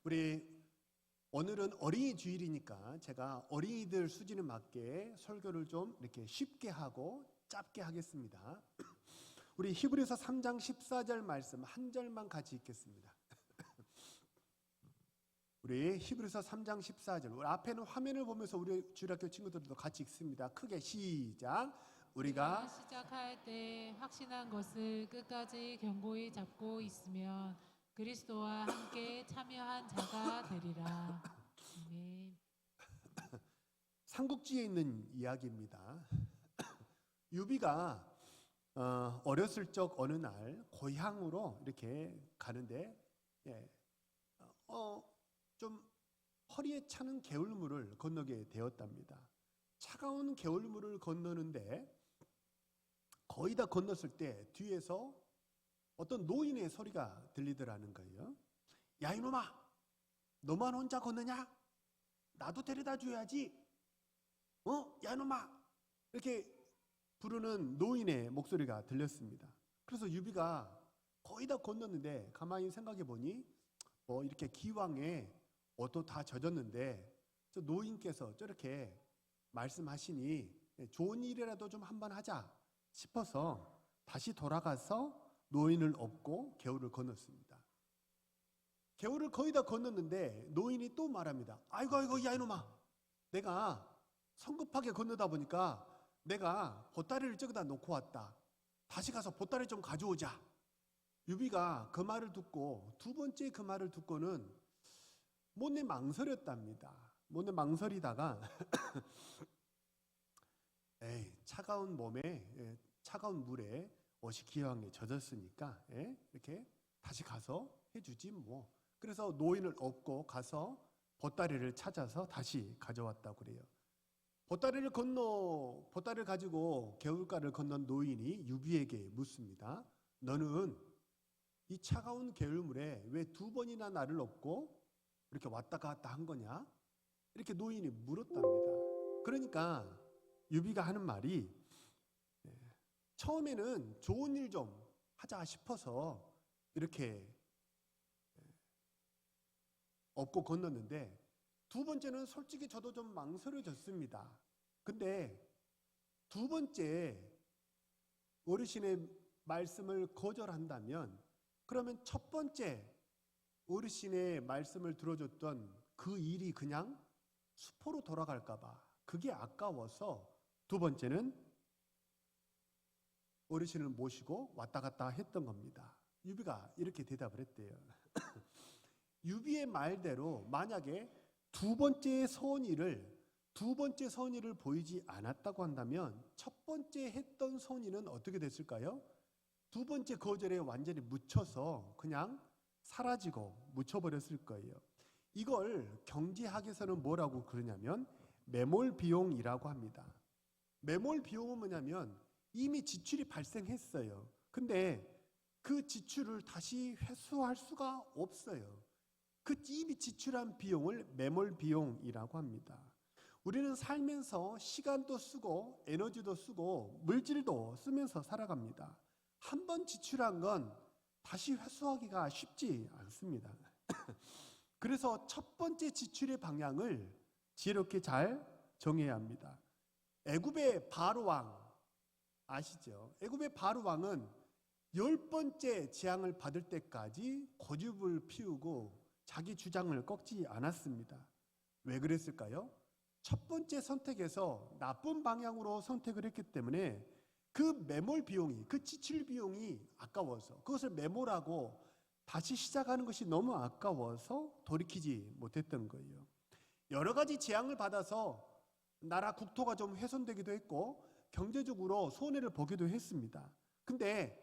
우리 오늘은 어린이 주일이니까 제가 어린이들 수준에 맞게 설교를 좀 이렇게 쉽게 하고 짧게 하겠습니다. 우리 히브리서 3장 14절 말씀 한 절만 같이 읽겠습니다. 우리 히브리서 3장 14절, 우리 앞에는 화면을 보면서 우리 주일학교 친구들도 같이 읽습니다. 크게 시작. 우리가 시작할 때 확신한 것을 끝까지 견고히 잡고 있으면 그리스도와 함께 참여한 자가 되리라. 아멘. 삼국지에 있는 이야기입니다. 유비가 어렸을 적 어느 날 고향으로 이렇게 가는데 좀 허리에 차는 개울물을 건너게 되었답니다. 차가운 개울물을 건너는데 거의 다 건넜을 때 뒤에서 어떤 노인의 소리가 들리더라는 거예요. 야 이놈아, 너만 혼자 건너냐? 나도 데려다 줘야지. 야 이놈아, 이렇게 부르는 노인의 목소리가 들렸습니다. 그래서 유비가 거의 다 건넜는데 가만히 생각해 보니 이렇게 기왕에 옷도 다 젖었는데 저 노인께서 저렇게 말씀하시니 좋은 일이라도 좀 한번 하자 싶어서 다시 돌아가서 노인을 업고 개울을 건넜습니다. 개울을 거의 다 건넜는데 노인이 또 말합니다. 아이고 야 이놈아, 내가 성급하게 건너다 보니까 내가 보따리를 저기다 놓고 왔다. 다시 가서 보따리 좀 가져오자. 유비가 그 말을 듣고 두 번째 그 말을 듣고는 못내 망설였답니다. 못내 망설이다가 차가운 몸에 차가운 물에 옷이 기왕에 젖었으니까 이렇게 다시 가서 해주지 뭐. 그래서 노인을 업고 가서 보따리를 찾아서 다시 가져왔다고 그래요. 보따리를 가지고 개울가를 건넌 노인이 유비에게 묻습니다. 너는 이 차가운 개울물에 왜 두 번이나 나를 업고 이렇게 왔다 갔다 한 거냐? 이렇게 노인이 물었답니다. 그러니까 유비가 하는 말이 처음에는 좋은 일 좀 하자 싶어서 이렇게 업고 건넜는데 두 번째는 솔직히 저도 좀 망설여졌습니다. 근데 두 번째 어르신의 말씀을 거절한다면 그러면 첫 번째 어르신의 말씀을 들어줬던 그 일이 그냥 수포로 돌아갈까 봐 그게 아까워서 두 번째는 어르신을 모시고 왔다 갔다 했던 겁니다. 유비가 이렇게 대답을 했대요. 유비의 말대로 만약에 두 번째 선의를 보이지 않았다고 한다면 첫 번째 했던 선의는 어떻게 됐을까요? 두 번째 거절에 완전히 묻혀서 그냥 사라지고 묻혀버렸을 거예요. 이걸 경제학에서는 뭐라고 그러냐면 매몰 비용이라고 합니다. 매몰 비용은 뭐냐면 이미 지출이 발생했어요. 근데 그 지출을 다시 회수할 수가 없어요. 그 이미 지출한 비용을 매몰 비용이라고 합니다. 우리는 살면서 시간도 쓰고 에너지도 쓰고 물질도 쓰면서 살아갑니다. 한 번 지출한 건 다시 회수하기가 쉽지 않습니다. 그래서 첫 번째 지출의 방향을 지혜롭게 잘 정해야 합니다. 애굽의 바로 왕 아시죠? 애굽의 바로 왕은 10번째 재앙을 받을 때까지 고집을 피우고 자기 주장을 꺾지 않았습니다. 왜 그랬을까요? 첫 번째 선택에서 나쁜 방향으로 선택을 했기 때문에 그 매몰 비용이, 그 지출 비용이 아까워서 그것을 매몰하고 다시 시작하는 것이 너무 아까워서 돌이키지 못했던 거예요. 여러 가지 재앙을 받아서 나라 국토가 좀 훼손되기도 했고 경제적으로 손해를 보기도 했습니다. 근데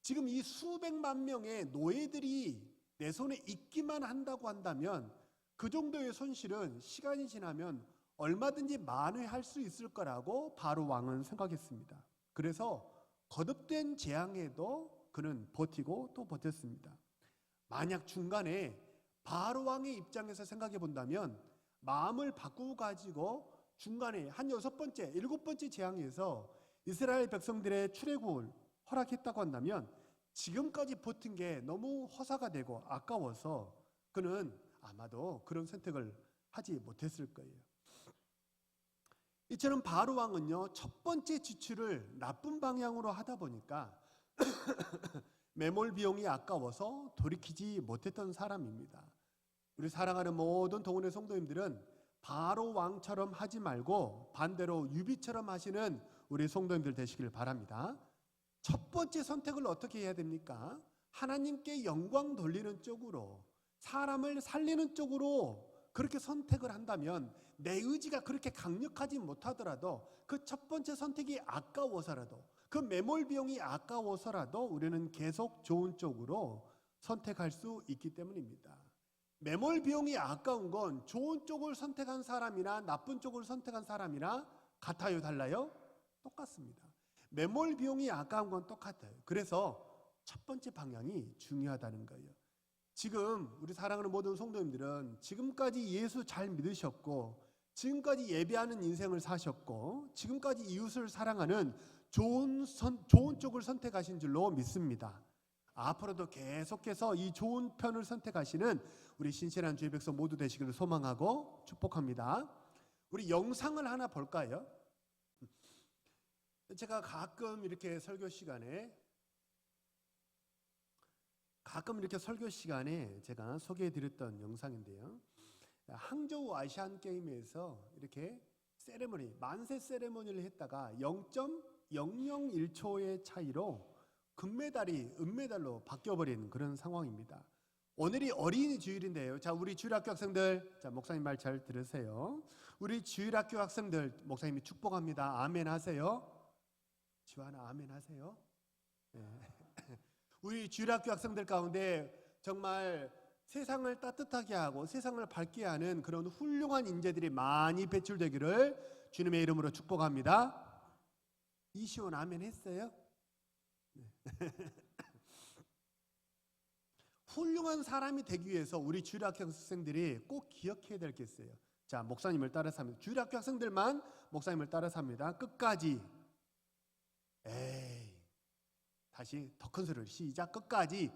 지금 이 수백만 명의 노예들이 내 손에 있기만 한다고 한다면 그 정도의 손실은 시간이 지나면 얼마든지 만회할 수 있을 거라고 바로 왕은 생각했습니다. 그래서 거듭된 재앙에도 그는 버티고 또 버텼습니다. 만약 중간에 바로 왕의 입장에서 생각해 본다면 마음을 바꾸고 가지고 중간에 한 6번째, 7번째 재앙에서 이스라엘 백성들의 출애굽을 허락했다고 한다면 지금까지 버틴 게 너무 허사가 되고 아까워서 그는 아마도 그런 선택을 하지 못했을 거예요. 이처럼 바로 왕은요, 첫 번째 지출을 나쁜 방향으로 하다 보니까 매몰 비용이 아까워서 돌이키지 못했던 사람입니다. 우리 사랑하는 모든 동원의 성도님들은 바로 왕처럼 하지 말고 반대로 유비처럼 하시는 우리 성도님들 되시길 바랍니다. 첫 번째 선택을 어떻게 해야 됩니까? 하나님께 영광 돌리는 쪽으로, 사람을 살리는 쪽으로 그렇게 선택을 한다면 내 의지가 그렇게 강력하지 못하더라도 그 첫 번째 선택이 아까워서라도, 그 매몰 비용이 아까워서라도 우리는 계속 좋은 쪽으로 선택할 수 있기 때문입니다. 매몰 비용이 아까운 건 좋은 쪽을 선택한 사람이나 나쁜 쪽을 선택한 사람이나 같아요, 달라요? 똑같습니다. 매몰 비용이 아까운 건 똑같아요. 그래서 첫 번째 방향이 중요하다는 거예요. 지금 우리 사랑하는 모든 성도님들은 지금까지 예수 잘 믿으셨고, 지금까지 예배하는 인생을 사셨고, 지금까지 이웃을 사랑하는 좋은 쪽을 선택하신 줄로 믿습니다. 앞으로도 계속해서 이 좋은 편을 선택하시는 우리 신실한 주의 백성 모두 되시기를 소망하고 축복합니다. 우리 영상을 하나 볼까요? 제가 가끔 이렇게 설교 시간에 제가 소개해드렸던 영상인데요. 항저우 아시안 게임에서 이렇게 세레머니, 만세 세레머니를 했다가 0.001초의 차이로 금메달이 은메달로 바뀌어버린 그런 상황입니다. 오늘이 어린이 주일인데요. 자, 우리 주일학교 학생들, 자, 목사님 말 잘 들으세요. 우리 주일학교 학생들, 목사님이 축복합니다. 아멘 하세요. 지환아, 아멘 하세요. 네. 우리 주일학교 학생들 가운데 정말 세상을 따뜻하게 하고 세상을 밝게 하는 그런 훌륭한 인재들이 많이 배출되기를 주님의 이름으로 축복합니다. 이시온 아멘 했어요? 네. 훌륭한 사람이 되기 위해서 우리 주일학교 학생들이 꼭 기억해야 될 게 있어요. 자, 목사님을 따라서 합니다. 주일학교 학생들만 목사님을 따라서 합니다. 끝까지. 에이. 다시 더 큰 소리로 시작. 끝까지.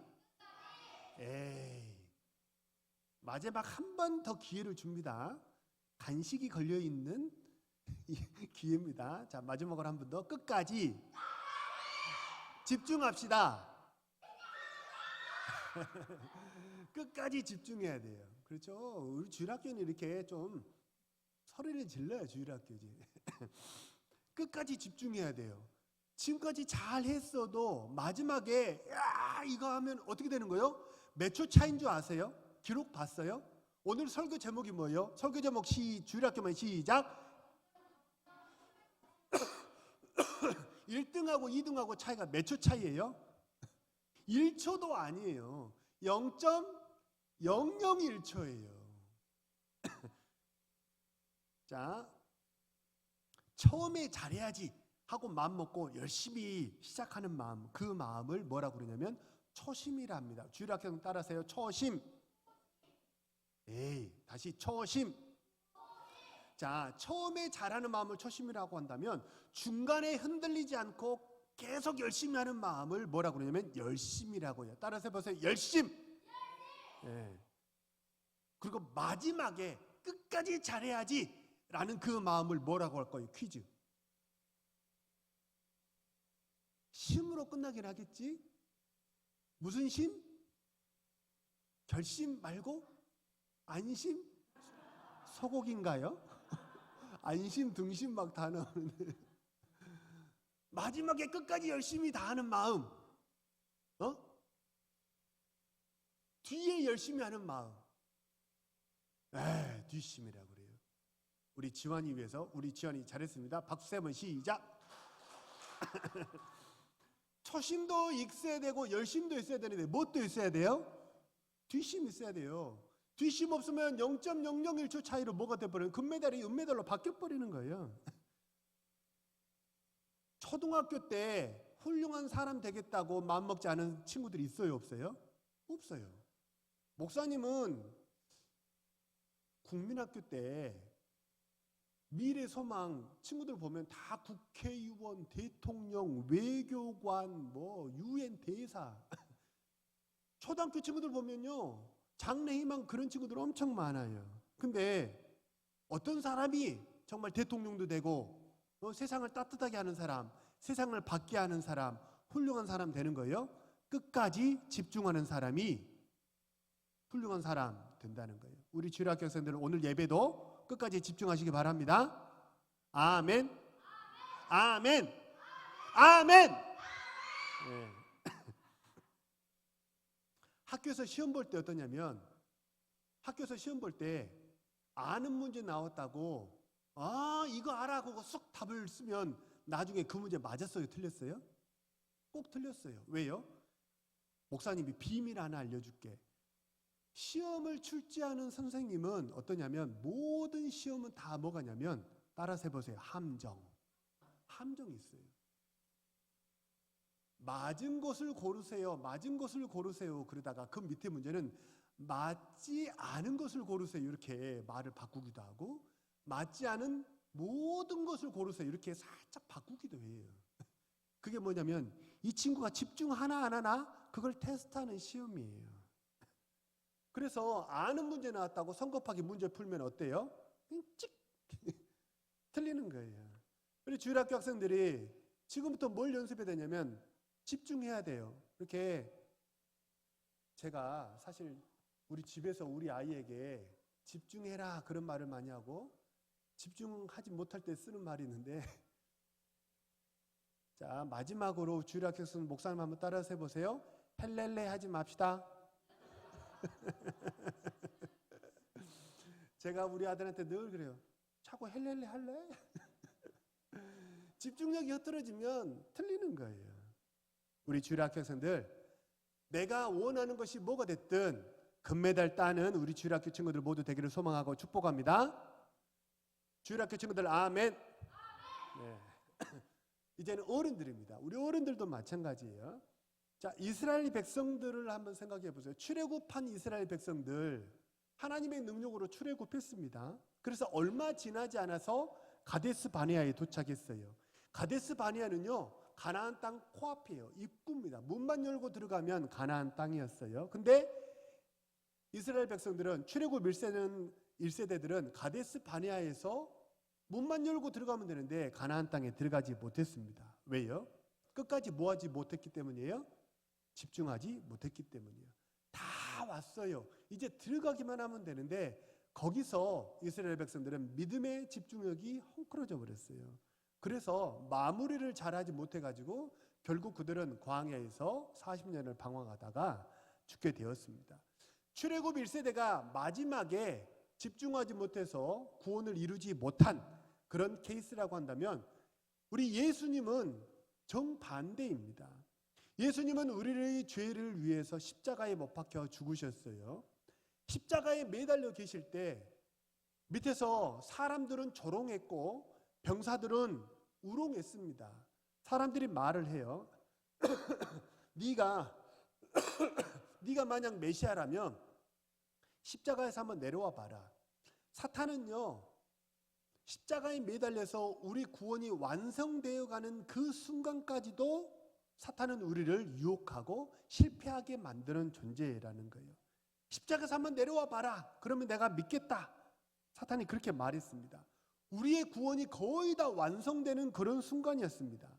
에이. 마지막 한 번 더 기회를 줍니다. 간식이 걸려있는 기회입니다. 자, 마지막으로 한 번 더. 끝까지. 집중합시다. 끝까지 집중해야 돼요. 그렇죠? 우리 주일학교는 이렇게 좀 소리를 질러야 주일학교지. 끝까지 집중해야 돼요. 지금까지 잘 했어도 마지막에 야 이거 하면 어떻게 되는 거예요? 몇 초 차인 줄 아세요? 기록 봤어요? 오늘 설교 제목이 뭐예요? 설교 제목 주일학교만 시작. 1등하고 2등하고 차이가 몇 초 차이예요? 1초도 아니에요. 0.001초예요. 자, 처음에 잘해야지 하고 마음 먹고 열심히 시작하는 마음, 그 마음을 뭐라고 그러냐면 초심이라 합니다. 주일학교 따라서요. 초심. 에이, 다시 초심. 자, 처음에 잘하는 마음을 초심이라고 한다면 중간에 흔들리지 않고 계속 열심히 하는 마음을 뭐라고 그러냐면 열심이라고 해요. 따라서 해보세요. 열심. 예. 그리고 마지막에 끝까지 잘해야지 라는 그 마음을 뭐라고 할 거예요? 퀴즈. 심으로 끝나긴 하겠지? 무슨 심? 결심 말고? 안심? 소고기인가요? 안심, 등심 막 다 나오는데 마지막에 끝까지 열심히 다하는 마음, 뒤에 열심히 하는 마음, 뒷심이라고 그래요. 우리 지환이 위해서 우리 지환이 잘했습니다. 박수 세 번 시작. 초심도 있어야 되고 열심도 있어야 되는데 무엇도 있어야 돼요? 뒷심이 있어야 돼요. 뒷심 없으면 0.001초 차이로 뭐가 돼버려요? 금메달이 은메달로 바뀌어버리는 거예요. 초등학교 때 훌륭한 사람 되겠다고 마음먹지 않은 친구들이 있어요, 없어요? 없어요. 목사님은 국민학교 때 미래 소망 친구들 보면 다 국회의원, 대통령, 외교관, 유엔 대사. 초등학교 친구들 보면요, 장래희망 그런 친구들 엄청 많아요. 근데 어떤 사람이 정말 대통령도 되고 세상을 따뜻하게 하는 사람, 세상을 밝게 하는 사람, 훌륭한 사람 되는 거예요? 끝까지 집중하는 사람이 훌륭한 사람 된다는 거예요. 우리 주일학교 학생들 오늘 예배도 끝까지 집중하시기 바랍니다. 아멘. 아멘. 아멘. 네. 학교에서 시험 볼 때 어떠냐면, 학교에서 시험 볼 때 아는 문제 나왔다고 이거 알아 하고 쏙 답을 쓰면 나중에 그 문제 맞았어요, 틀렸어요? 꼭 틀렸어요. 왜요? 목사님이 비밀 하나 알려줄게. 시험을 출제하는 선생님은 어떠냐면 모든 시험은 다 뭐가냐면 따라서 해보세요. 함정이 있어요. 맞은 것을 고르세요. 맞은 것을 고르세요. 그러다가 그 밑에 문제는 맞지 않은 것을 고르세요. 이렇게 말을 바꾸기도 하고, 맞지 않은 모든 것을 고르세요. 이렇게 살짝 바꾸기도 해요. 그게 뭐냐면 이 친구가 집중하나 안 하나 그걸 테스트하는 시험이에요. 그래서 아는 문제 나왔다고 성급하게 문제 풀면 어때요? 찍 틀리는 거예요. 우리 주일학교 학생들이 지금부터 뭘 연습해야 되냐면 집중해야 돼요. 이렇게 제가 사실 우리 집에서 우리 아이에게 집중해라 그런 말을 많이 하고 집중하지 못할 때 쓰는 말이 있는데 자, 마지막으로 주일학교 학생 목사님 한번 따라서 해보세요. 헬렐레 하지 맙시다. 제가 우리 아들한테 늘 그래요. 자꾸 헬렐레 할래? 집중력이 흐트러지면 틀리는 거예요. 우리 주일학교 학생들, 내가 원하는 것이 뭐가 됐든 금메달 따는 우리 주일학교 친구들 모두 되기를 소망하고 축복합니다. 주일학교 친구들 아멘. 네. 이제는 어른들입니다. 우리 어른들도 마찬가지예요. 자, 이스라엘 백성들을 한번 생각해 보세요. 출애굽한 이스라엘 백성들 하나님의 능력으로 출애굽했습니다. 그래서 얼마 지나지 않아서 가데스 바네아에 도착했어요. 가데스 바네아는요, 가나안 땅 코앞이에요. 입구입니다. 문만 열고 들어가면 가나안 땅이었어요. 근데 이스라엘 백성들은 출애굽 1세대들은 가데스 바네아에서 문만 열고 들어가면 되는데 가나안 땅에 들어가지 못했습니다. 왜요? 끝까지 뭐하지 못했기 때문이에요? 집중하지 못했기 때문이에요. 다 왔어요. 이제 들어가기만 하면 되는데 거기서 이스라엘 백성들은 믿음의 집중력이 헝클어져 버렸어요. 그래서 마무리를 잘하지 못해가지고 결국 그들은 광야에서 40년을 방황하다가 죽게 되었습니다. 출애굽 1세대가 마지막에 집중하지 못해서 구원을 이루지 못한 그런 케이스라고 한다면 우리 예수님은 정반대입니다. 예수님은 우리의 죄를 위해서 십자가에 못 박혀 죽으셨어요. 십자가에 매달려 계실 때 밑에서 사람들은 조롱했고 병사들은 우롱했습니다. 사람들이 말을 해요. 네가 만약 메시아라면 십자가에서 한번 내려와 봐라. 사탄은요, 십자가에 매달려서 우리 구원이 완성되어 가는 그 순간까지도 사탄은 우리를 유혹하고 실패하게 만드는 존재라는 거예요. 십자가에서 한번 내려와 봐라. 그러면 내가 믿겠다. 사탄이 그렇게 말했습니다. 우리의 구원이 거의 다 완성되는 그런 순간이었습니다.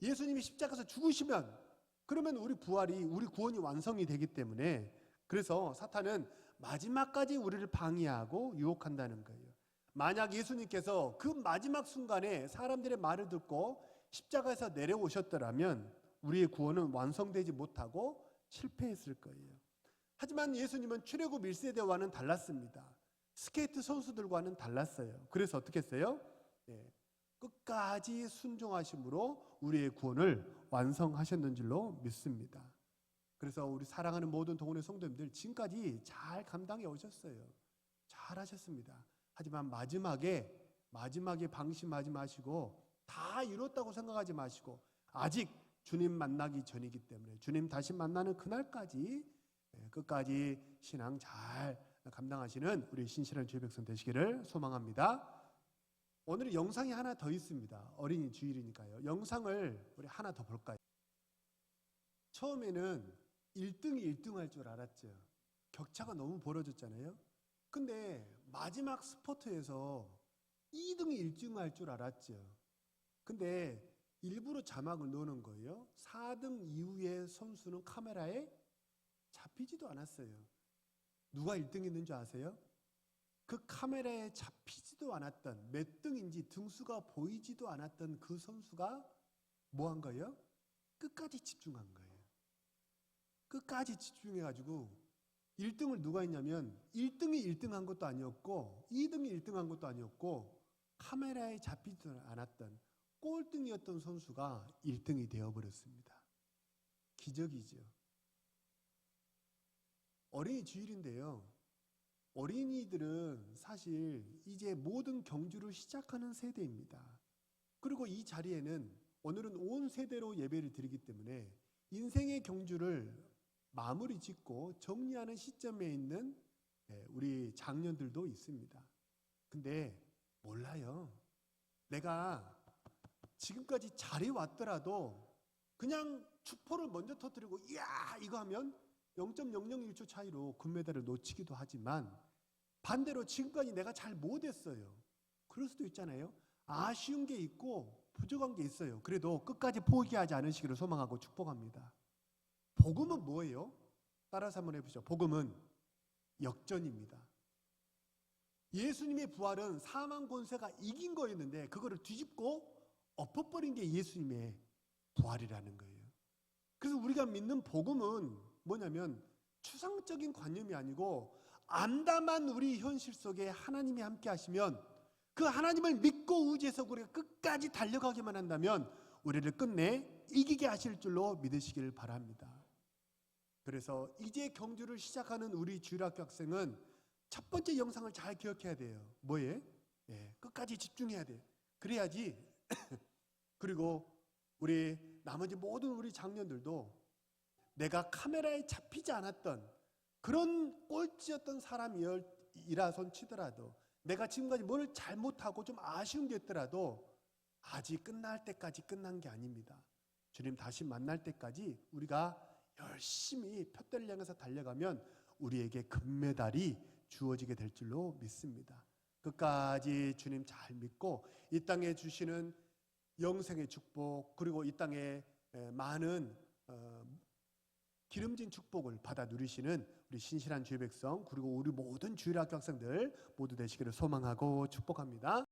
예수님이 십자가에서 죽으시면 그러면 우리 구원이 완성이 되기 때문에 그래서 사탄은 마지막까지 우리를 방해하고 유혹한다는 거예요. 만약 예수님께서 그 마지막 순간에 사람들의 말을 듣고 십자가에서 내려오셨더라면 우리의 구원은 완성되지 못하고 실패했을 거예요. 하지만 예수님은 출애굽 1세대와는 달랐습니다. 스케이트 선수들과는 달랐어요. 그래서 어떻게 했어요? 끝까지 순종하심으로 우리의 구원을 완성하셨는 줄로 믿습니다. 그래서 우리 사랑하는 모든 동원의 성도님들 지금까지 잘 감당해 오셨어요. 잘 하셨습니다. 하지만 마지막에 방심하지 마시고 다 이뤘다고 생각하지 마시고 아직 주님 만나기 전이기 때문에 주님 다시 만나는 그날까지 끝까지 신앙 잘 감당하시는 우리 신실한 주의 백성 되시기를 소망합니다. 오늘 영상이 하나 더 있습니다. 어린이 주일이니까요. 영상을 우리 하나 더 볼까요? 처음에는 1등이 1등 할 줄 알았죠. 격차가 너무 벌어졌잖아요. 근데 마지막 스포트에서 2등이 1등할 줄 알았죠. 근데 일부러 자막을 넣는 거예요. 4등 이후의 선수는 카메라에 잡히지도 않았어요. 누가 1등 했는 줄 아세요? 그 카메라에 잡히지도 않았던 몇 등인지 등수가 보이지도 않았던 그 선수가 뭐 한 거예요? 끝까지 집중한 거예요. 끝까지 집중해가지고 1등을 누가 했냐면 1등이 1등한 것도 아니었고 2등이 1등한 것도 아니었고 카메라에 잡히지 않았던 꼴등이었던 선수가 1등이 되어버렸습니다. 기적이죠. 어린이 주일인데요. 어린이들은 사실 이제 모든 경주를 시작하는 세대입니다. 그리고 이 자리에는 오늘은 온 세대로 예배를 드리기 때문에 인생의 경주를 마무리 짓고 정리하는 시점에 있는 우리 장년들도 있습니다. 근데 몰라요. 내가 지금까지 잘해왔더라도 그냥 축포를 먼저 터뜨리고 이야 이거 하면 0.001초 차이로 금메달을 놓치기도 하지만 반대로 지금까지 내가 잘 못했어요. 그럴 수도 있잖아요. 아쉬운 게 있고 부족한 게 있어요. 그래도 끝까지 포기하지 않으시기를 소망하고 축복합니다. 복음은 뭐예요? 따라서 한번 해보시죠. 복음은 역전입니다. 예수님의 부활은 사망 권세가 이긴 거였는데 그거를 뒤집고 엎어버린 게 예수님의 부활이라는 거예요. 그래서 우리가 믿는 복음은 뭐냐면 추상적인 관념이 아니고 암담한 우리 현실 속에 하나님이 함께 하시면 그 하나님을 믿고 의지해서 우리가 끝까지 달려가기만 한다면 우리를 끝내 이기게 하실 줄로 믿으시길 바랍니다. 그래서 이제 경주를 시작하는 우리 주일학교 학생은 첫 번째 영상을 잘 기억해야 돼요. 뭐에? 끝까지 집중해야 돼. 그래야지. 그리고 우리 나머지 모든 우리 장년들도 내가 카메라에 잡히지 않았던 그런 꼴찌였던 사람이라손 치더라도 내가 지금까지 뭘 잘못하고 좀 아쉬운 게 있더라도 아직 끝날 때까지 끝난 게 아닙니다. 주님 다시 만날 때까지 우리가 열심히 푯대를 향해서 달려가면 우리에게 금메달이 주어지게 될 줄로 믿습니다. 끝까지 주님 잘 믿고 이 땅에 주시는 영생의 축복 그리고 이 땅에 많은 기름진 축복을 받아 누리시는 우리 신실한 주의 백성 그리고 우리 모든 주일학교 학생들 모두 되시기를 소망하고 축복합니다.